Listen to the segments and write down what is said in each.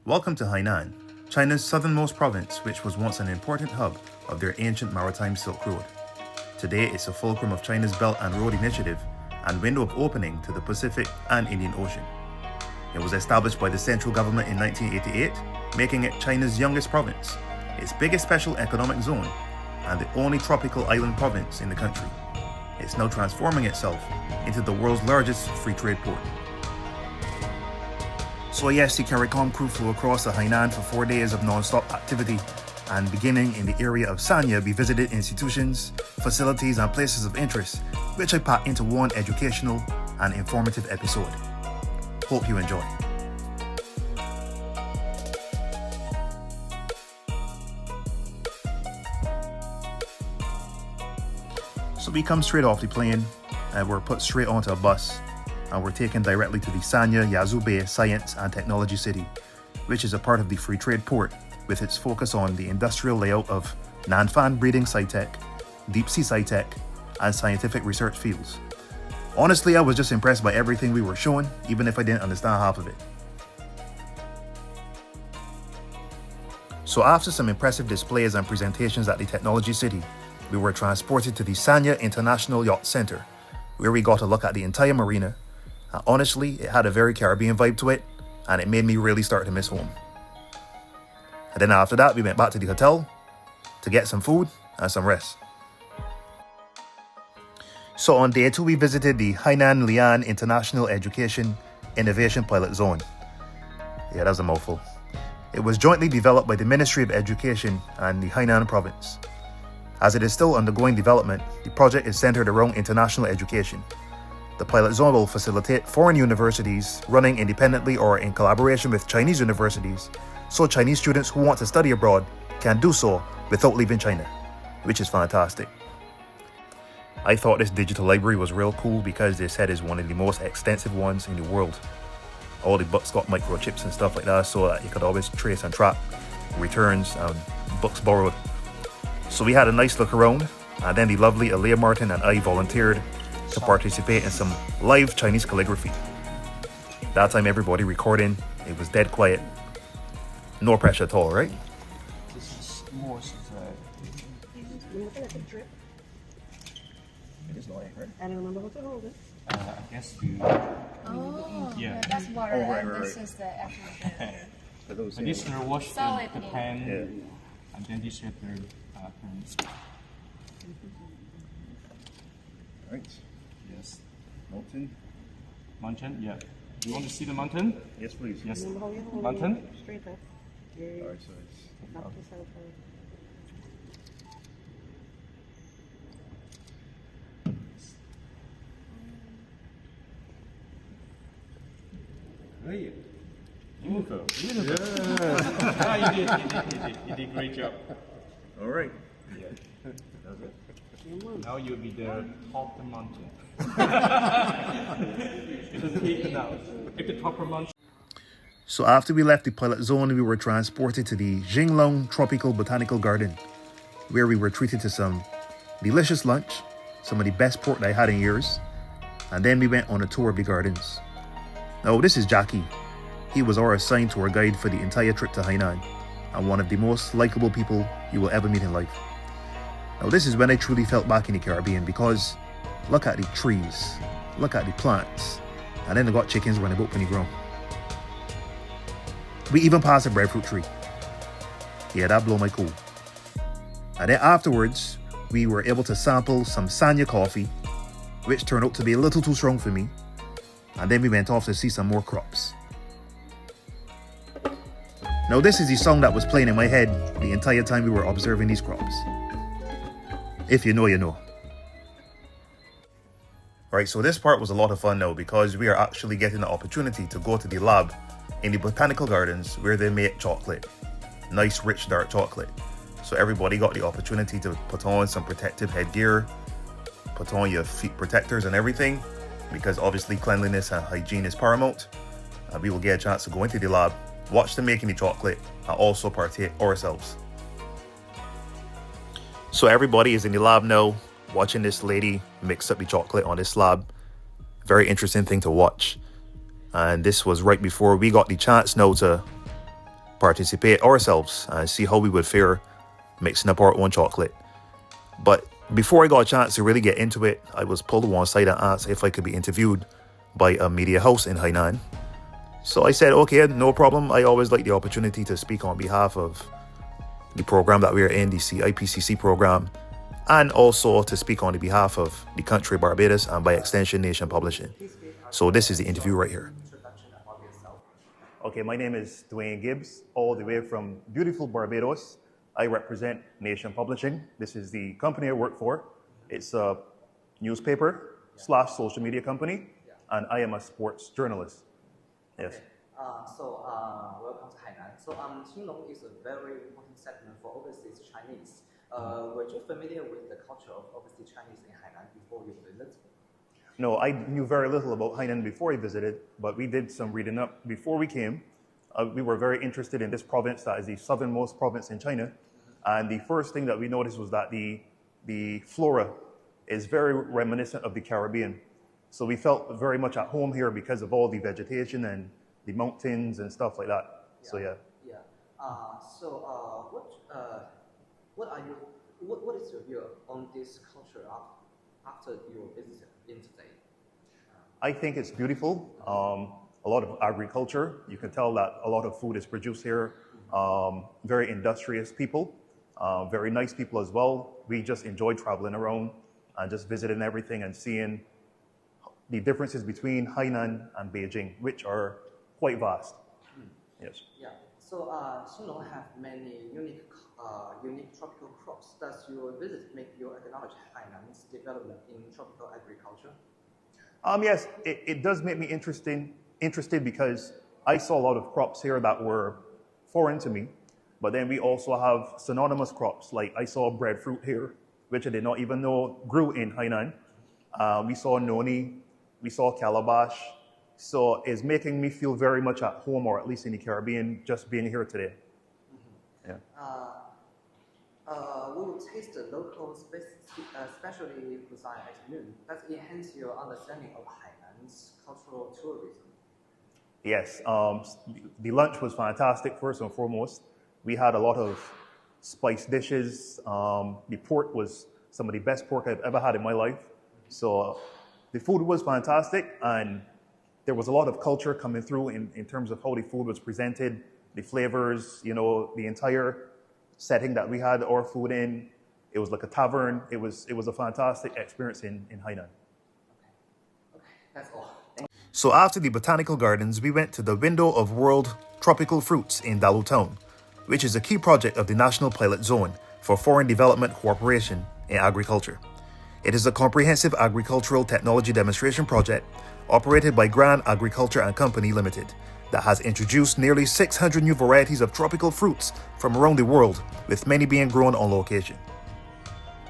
Welcome to Hainan, China's southernmost province, which was once an important hub of their ancient maritime Silk Road. Today, it's a fulcrum of China's Belt and Road Initiative and window of opening to the Pacific and Indian Ocean. It was established by the central government in 1988, making it China's youngest province, its biggest special economic zone, and the only tropical island province in the country. It's now transforming itself into the world's largest free trade port. So yes, the CARICOM crew flew across the Hainan for 4 days of non-stop activity, and beginning in the area of Sanya, we visited institutions, facilities and places of interest, which I packed into one educational and informative episode. Hope you enjoy. So we come straight off the plane and we're put straight onto a bus and we're taken directly to the Sanya Yazube Science and Technology City, which is a part of the Free Trade Port with its focus on the industrial layout of Nanfan breeding sci-tech, deep sea sci-tech, and scientific research fields. Honestly, I was just impressed by everything we were shown, even if I didn't understand half of it. So after some impressive displays and presentations at the Technology City, we were transported to the Sanya International Yacht Center, where we got a look at the entire marina. And honestly, it had a very Caribbean vibe to it, and it made me really start to miss home. And then after that, we went back to the hotel to get some food and some rest. So on day 2, we visited the Hainan Lian International Education Innovation Pilot Zone. Yeah, that was a mouthful. It was jointly developed by the Ministry of Education and the Hainan province. As it is still undergoing development, the project is centered around international education. The pilot zone will facilitate foreign universities running independently or in collaboration with Chinese universities, so Chinese students who want to study abroad can do so without leaving China, which is fantastic. I thought this digital library was real cool because they said it's one of the most extensive ones in the world. All the books got microchips and stuff like that, so that you could always trace and track returns and books borrowed. So we had a nice look around, and then the lovely Alea Martin and I volunteered to participate in some live Chinese calligraphy. That time everybody recording, it was dead quiet. No pressure at all, right? This is more it is light, right? I don't remember how to hold it. I guess you. Oh, Yeah. that's water. Oh, right, and right, this right. is the actual. For those And this will wash Solid the ink. pen, and then this is the pens. Right. Yes. Mountain. Mountain, yeah. You want to see the mountain? Yes, please. Yes. Remember how you hold Mountain? it? Straight up. Yeah. Alright, so it's Up to south. Beautiful. Beautiful. Yeah. You did great job. all right. Yeah. Now you'll be the top of the mountain. It's a peak now. At the top of the mountain. So after we left the pilot zone, we were transported to the Jinglong Tropical Botanical Garden, where we were treated to some delicious lunch, some of the best pork that I had in years, and then we went on a tour of the gardens. Now this is Jackie. He was our assigned tour guide for the entire trip to Hainan, and one of the most likable people you will ever meet in life. Now this is when I truly felt back in the Caribbean, because look at the trees, look at the plants, and then they got chickens running about on the ground. We even passed a breadfruit tree. Yeah, that blew my cool. And then afterwards, we were able to sample some Sanya coffee, which turned out to be a little too strong for me. And then we went off to see some more crops. Now this is the song that was playing in my head the entire time we were observing these crops. If you know, you know. Alright, so this part was a lot of fun now because we are actually getting the opportunity to go to the lab in the botanical gardens where they make chocolate. Nice, rich, dark chocolate. So everybody got the opportunity to put on some protective headgear, put on your feet protectors and everything, because obviously cleanliness and hygiene is paramount. And we will get a chance to go into the lab, watch them making the chocolate, and also partake ourselves. So everybody is in the lab now, watching this lady mix up the chocolate on this slab. Very interesting thing to watch. And this was right before we got the chance now to participate ourselves and see how we would fare mixing up our own chocolate. But before I got a chance to really get into it, I was pulled to one side and asked if I could be interviewed by a media house in Hainan. So I said, okay, no problem. I always like the opportunity to speak on behalf of the program that we are in, the IPCC program, and also to speak on the behalf of the country Barbados and by extension Nation Publishing. So this is the interview right here. Okay, my name is Beijing Gibbzy, all the way from beautiful Barbados. I represent Nation Publishing. This is the company I work for. It's a newspaper / social media company, and I am a sports journalist. Yes. Welcome to Hainan. Xinglong is a very important segment for overseas Chinese. Were you familiar with the culture of overseas Chinese in Hainan before you visited? No, I knew very little about Hainan before I visited, but we did some reading up before we came. We were very interested in this province that is the southernmost province in China. And the first thing that we noticed was that the flora is very reminiscent of the Caribbean. So we felt very much at home here because of all the vegetation and the mountains and stuff like that. So yeah. Yeah. What is your view on this culture after your visit in today? I think it's beautiful. A lot of agriculture. You can tell that a lot of food is produced here. Very industrious people. Very nice people as well. We just enjoy traveling around and just visiting everything and seeing the differences between Hainan and Beijing, which are quite vast. Yes. Yeah. Xinglong have many unique tropical crops. Does your visit make you acknowledge Hainan's development in tropical agriculture? Yes, it does make me interested because I saw a lot of crops here that were foreign to me. But then we also have synonymous crops, like I saw breadfruit here, which I did not even know grew in Hainan. We saw noni, we saw calabash. So it's making me feel very much at home, or at least in the Caribbean, just being here today. Yeah. We will taste the local specialty cuisine at noon. That enhance your understanding of Hainan's cultural tourism. Yes, the lunch was fantastic, first and foremost. We had a lot of spiced dishes. The pork was some of the best pork I've ever had in my life. So the food was fantastic, and there was a lot of culture coming through in terms of how the food was presented, the flavors, the entire setting that we had our food in. It was like a tavern. It was a fantastic experience in Hainan. Okay, that's all. So after the botanical gardens, we went to the Window of World Tropical Fruits in Dalu Town, which is a key project of the National Pilot Zone for Foreign Development Cooperation in Agriculture. It is a comprehensive agricultural technology demonstration project operated by Grand Agriculture and Company Limited that has introduced nearly 600 new varieties of tropical fruits from around the world, with many being grown on location.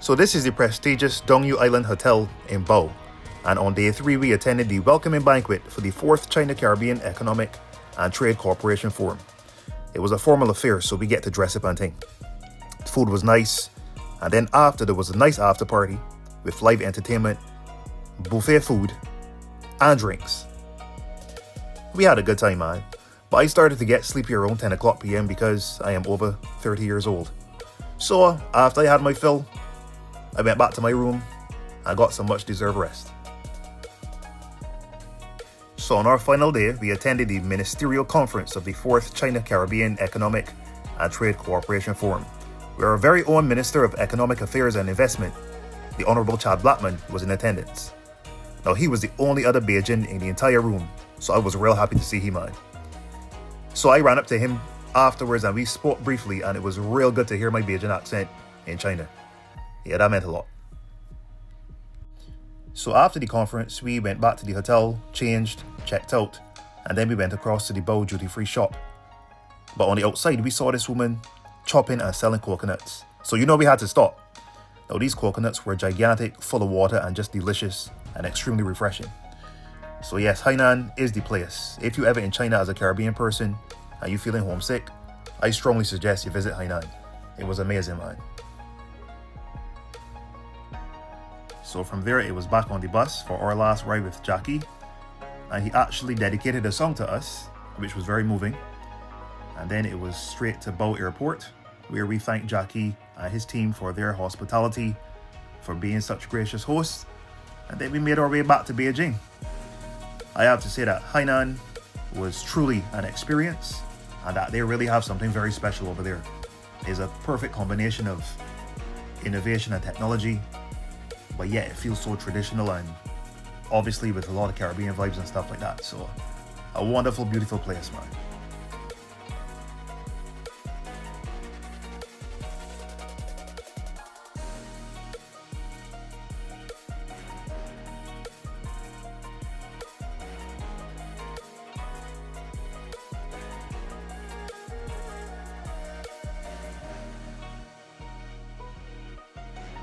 So this is the prestigious Dongyu Island Hotel in Bao, and on day 3 we attended the welcoming banquet for the 4th China-Caribbean Economic and Trade Cooperation Forum. It was a formal affair, so we get to dress up and thing. The food was nice, and then after there was a nice after party with live entertainment, buffet food, and drinks. We had a good time, man, but I started to get sleepy around 10 o'clock p.m. because I am over 30 years old. So after I had my fill, I went back to my room and got some much deserved rest. So on our final day, we attended the ministerial conference of the 4th China-Caribbean Economic and Trade Cooperation Forum, where our very own Minister of Economic Affairs and Investment, the Honorable Chad Blackman, was in attendance. Now, he was the only other Bajan in the entire room, so I was real happy to see him, man. So I ran up to him afterwards and we spoke briefly, and it was real good to hear my Bajan accent in China. Yeah, that meant a lot. So after the conference, we went back to the hotel, changed, checked out, and then we went across to the Bao duty-free shop. But on the outside, we saw this woman chopping and selling coconuts. So we had to stop. Now these coconuts were gigantic, full of water, and just delicious and extremely refreshing. So yes, Hainan is the place. If you're ever in China as a Caribbean person and you're feeling homesick, I strongly suggest you visit Hainan. It was amazing, man. So from there, it was back on the bus for our last ride with Jackie. And he actually dedicated a song to us, which was very moving. And then it was straight to Bao Airport, where we thanked Jackie and his team for their hospitality, for being such gracious hosts. And then we made our way back to Beijing. I have to say that Hainan was truly an experience, and that they really have something very special over there. It's a perfect combination of innovation and technology, but yet it feels so traditional and obviously with a lot of Caribbean vibes and stuff like that. So a wonderful, beautiful place, man.